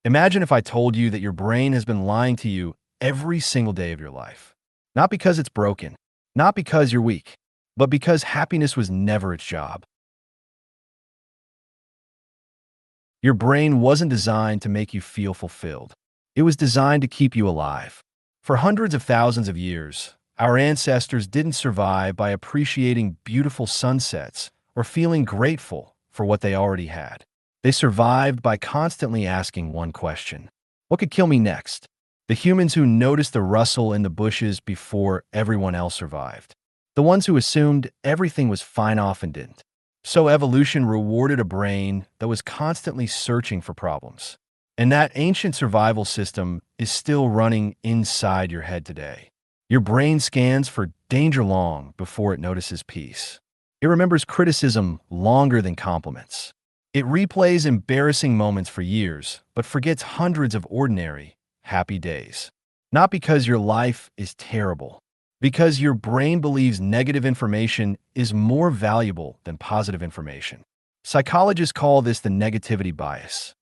Imagine if I told you that your brain has been lying to you every single day of your life. Not because it's broken, not because you're weak, but because happiness was never its job. Your brain wasn't designed to make you feel fulfilled. It was designed to keep you alive. For hundreds of thousands of years, our ancestors didn't survive by appreciating beautiful sunsets or feeling grateful for what they already had. They survived by constantly asking one question: what could kill me next? The humans who noticed the rustle in the bushes before everyone else survived. The ones who assumed everything was fine off and didn't. So evolution rewarded a brain that was constantly searching for problems. And that ancient survival system is still running inside your head today. Your brain scans for danger long before it notices peace. It remembers criticism longer than compliments. It replays embarrassing moments for years, but forgets hundreds of ordinary, happy days. Not because your life is terrible, because your brain believes negative information is more valuable than positive information. Psychologists call this the negativity bias.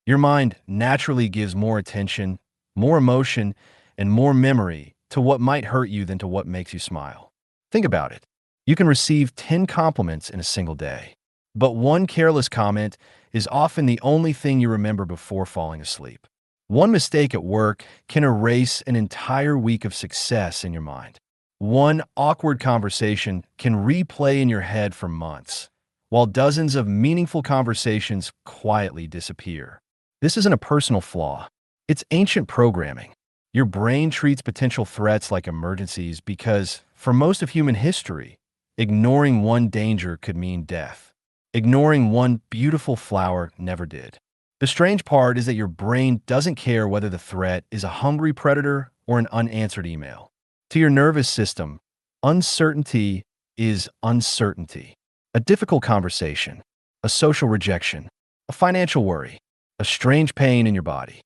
Your mind naturally gives more attention, more emotion, and more memory to what might hurt you than to what makes you smile. Think about it. You can receive 10 compliments in a single day, but one careless comment is often the only thing you remember before falling asleep. One mistake at work can erase an entire week of success in your mind. One awkward conversation can replay in your head for months, while dozens of meaningful conversations quietly disappear. This isn't a personal flaw. It's ancient programming. Your brain treats potential threats like emergencies because, for most of human history, ignoring one danger could mean death. Ignoring one beautiful flower never did. The strange part is that your brain doesn't care whether the threat is a hungry predator or an unanswered email. To your nervous system, uncertainty is uncertainty. A difficult conversation, a social rejection, a financial worry, a strange pain in your body.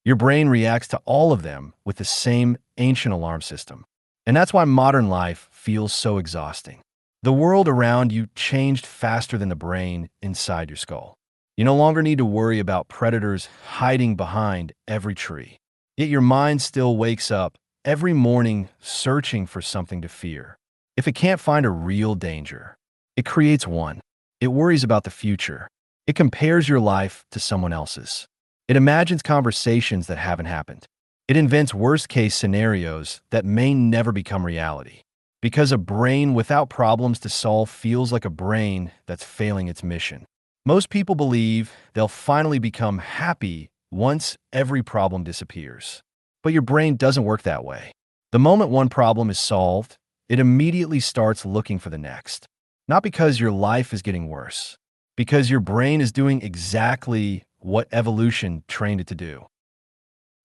Your brain reacts to all of them with the same ancient alarm system. And that's why modern life feels so exhausting. The world around you changed faster than the brain inside your skull. You no longer need to worry about predators hiding behind every tree. Yet your mind still wakes up every morning searching for something to fear. If it can't find a real danger, it creates one. It worries about the future. It compares your life to someone else's. It imagines conversations that haven't happened. It invents worst-case scenarios that may never become reality. Because a brain without problems to solve feels like a brain that's failing its mission. Most people believe they'll finally become happy once every problem disappears. But your brain doesn't work that way. The moment one problem is solved, it immediately starts looking for the next. Not because your life is getting worse, because your brain is doing exactly what evolution trained it to do.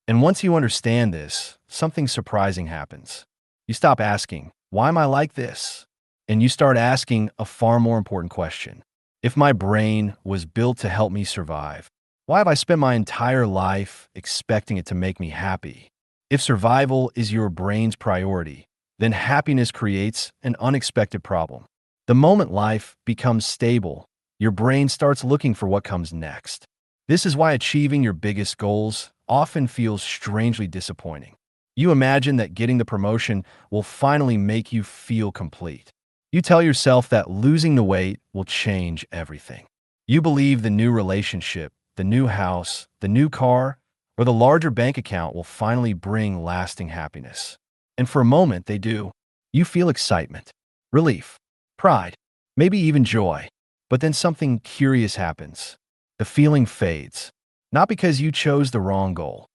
And once you understand this, something surprising happens. You stop asking, "Why am I like this?" And you start asking a far more important question. If my brain was built to help me survive, why have I spent my entire life expecting it to make me happy? If survival is your brain's priority, then happiness creates an unexpected problem. The moment life becomes stable, your brain starts looking for what comes next. This is why achieving your biggest goals often feels strangely disappointing. You imagine that getting the promotion will finally make you feel complete. You tell yourself that losing the weight will change everything. You believe the new relationship, the new house, the new car, or the larger bank account will finally bring lasting happiness. And for a moment, they do. You feel excitement, relief, pride, maybe even joy. But then something curious happens. The feeling fades. Not because you chose the wrong goal,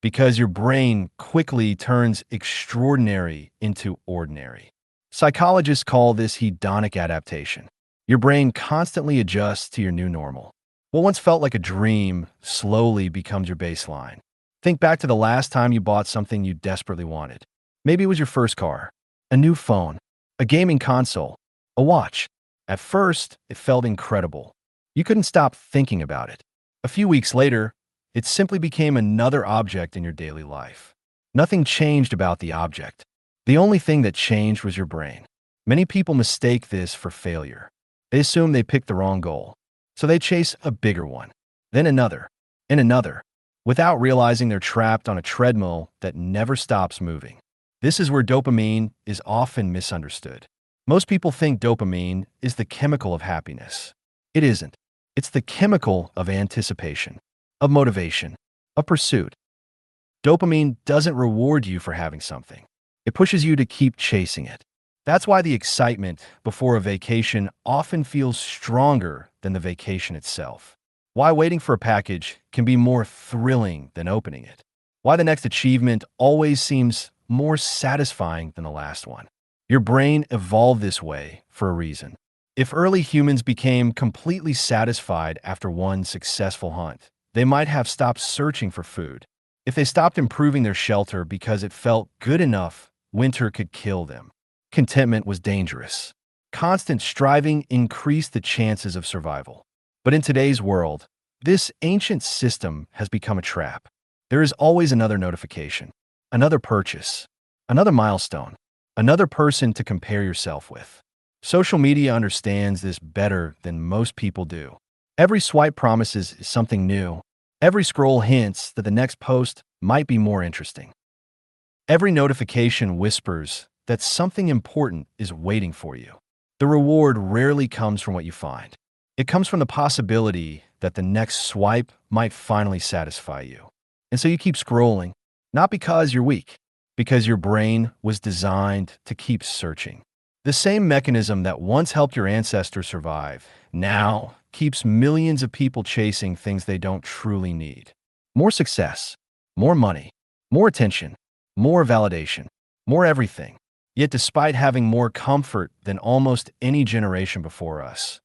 because your brain quickly turns extraordinary into ordinary. Psychologists call this hedonic adaptation. Your brain constantly adjusts to your new normal. What once felt like a dream slowly becomes your baseline. Think back to the last time you bought something you desperately wanted. Maybe it was your first car, a new phone, a gaming console, a watch. At first, it felt incredible. You couldn't stop thinking about it. A few weeks later, it simply became another object in your daily life. Nothing changed about the object. The only thing that changed was your brain. Many people mistake this for failure. They assume they picked the wrong goal. So they chase a bigger one, then another, and another, without realizing they're trapped on a treadmill that never stops moving. This is where dopamine is often misunderstood. Most people think dopamine is the chemical of happiness. It isn't. It's the chemical of anticipation, of motivation, of pursuit. Dopamine doesn't reward you for having something. It pushes you to keep chasing it. That's why the excitement before a vacation often feels stronger than the vacation itself. Why waiting for a package can be more thrilling than opening it. Why the next achievement always seems more satisfying than the last one. Your brain evolved this way for a reason. If early humans became completely satisfied after one successful hunt, they might have stopped searching for food. If they stopped improving their shelter because it felt good enough, winter could kill them. Contentment was dangerous. Constant striving increased the chances of survival. But in today's world, this ancient system has become a trap. There is always another notification, another purchase, another milestone, another person to compare yourself with. Social media understands this better than most people do. Every swipe promises something new. Every scroll hints that the next post might be more interesting. Every notification whispers that something important is waiting for you. The reward rarely comes from what you find. It comes from the possibility that the next swipe might finally satisfy you. And so you keep scrolling, not because you're weak, because your brain was designed to keep searching. The same mechanism that once helped your ancestors survive now keeps millions of people chasing things they don't truly need. More success, more money, more attention, more validation, more everything. Yet despite having more comfort than almost any generation before us,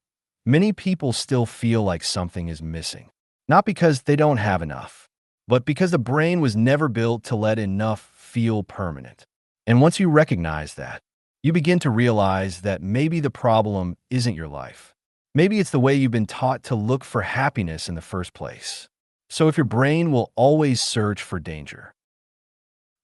many people still feel like something is missing. Not because they don't have enough, but because the brain was never built to let enough feel permanent. And once you recognize that, you begin to realize that maybe the problem isn't your life. Maybe it's the way you've been taught to look for happiness in the first place. So if your brain will always search for danger,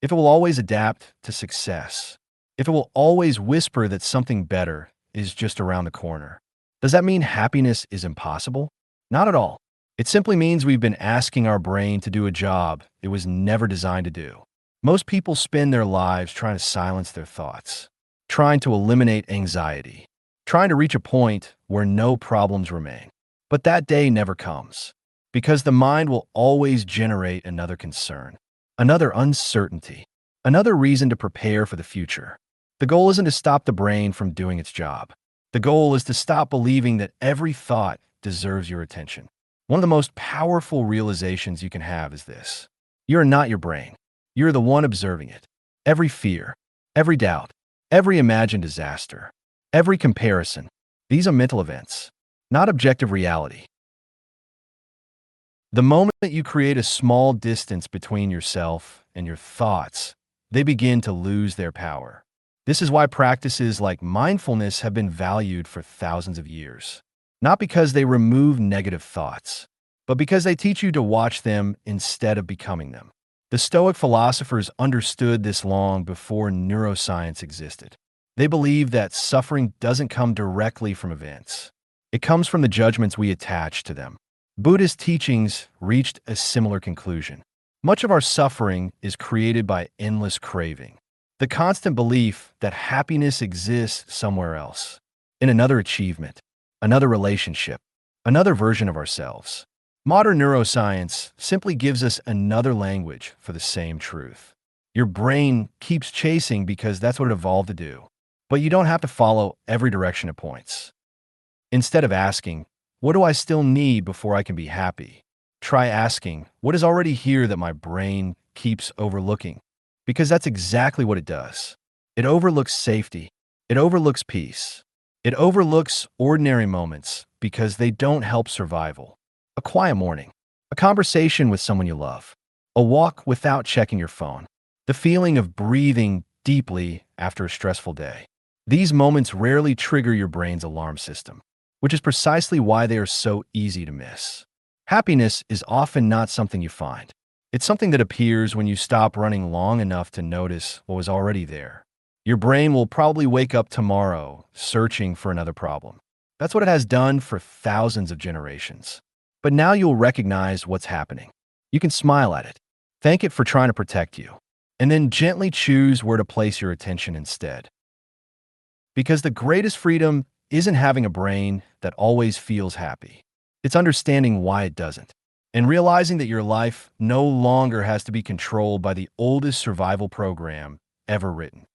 if it will always adapt to success, if it will always whisper that something better is just around the corner, does that mean happiness is impossible? Not at all. It simply means we've been asking our brain to do a job it was never designed to do. Most people spend their lives trying to silence their thoughts, trying to eliminate anxiety, trying to reach a point where no problems remain. But that day never comes, because the mind will always generate another concern, another uncertainty, another reason to prepare for the future. The goal isn't to stop the brain from doing its job. The goal is to stop believing that every thought deserves your attention. One of the most powerful realizations you can have is this: you're not your brain. You're the one observing it. Every fear, every doubt, every imagined disaster, every comparison, these are mental events, not objective reality. The moment you create a small distance between yourself and your thoughts, they begin to lose their power. This is why practices like mindfulness have been valued for thousands of years. Not because they remove negative thoughts, but because they teach you to watch them instead of becoming them. The Stoic philosophers understood this long before neuroscience existed. They believed that suffering doesn't come directly from events. It comes from the judgments we attach to them. Buddhist teachings reached a similar conclusion. Much of our suffering is created by endless craving. The constant belief that happiness exists somewhere else, in another achievement, another relationship, another version of ourselves. Modern neuroscience simply gives us another language for the same truth. Your brain keeps chasing because that's what it evolved to do. But you don't have to follow every direction it points. Instead of asking, what do I still need before I can be happy? Try asking, what is already here that my brain keeps overlooking? Because that's exactly what it does. It overlooks safety. It overlooks peace. It overlooks ordinary moments because they don't help survival. A quiet morning, a conversation with someone you love, a walk without checking your phone, the feeling of breathing deeply after a stressful day. These moments rarely trigger your brain's alarm system, which is precisely why they are so easy to miss. Happiness is often not something you find. It's something that appears when you stop running long enough to notice what was already there. Your brain will probably wake up tomorrow searching for another problem, That's what it has done for thousands of generations. But now you'll recognize what's happening. You can smile at it, thank it for trying to protect you, and then gently choose where to place your attention instead. Because the greatest freedom isn't having a brain that always feels happy. It's understanding why it doesn't, and realizing that your life no longer has to be controlled by the oldest survival program ever written.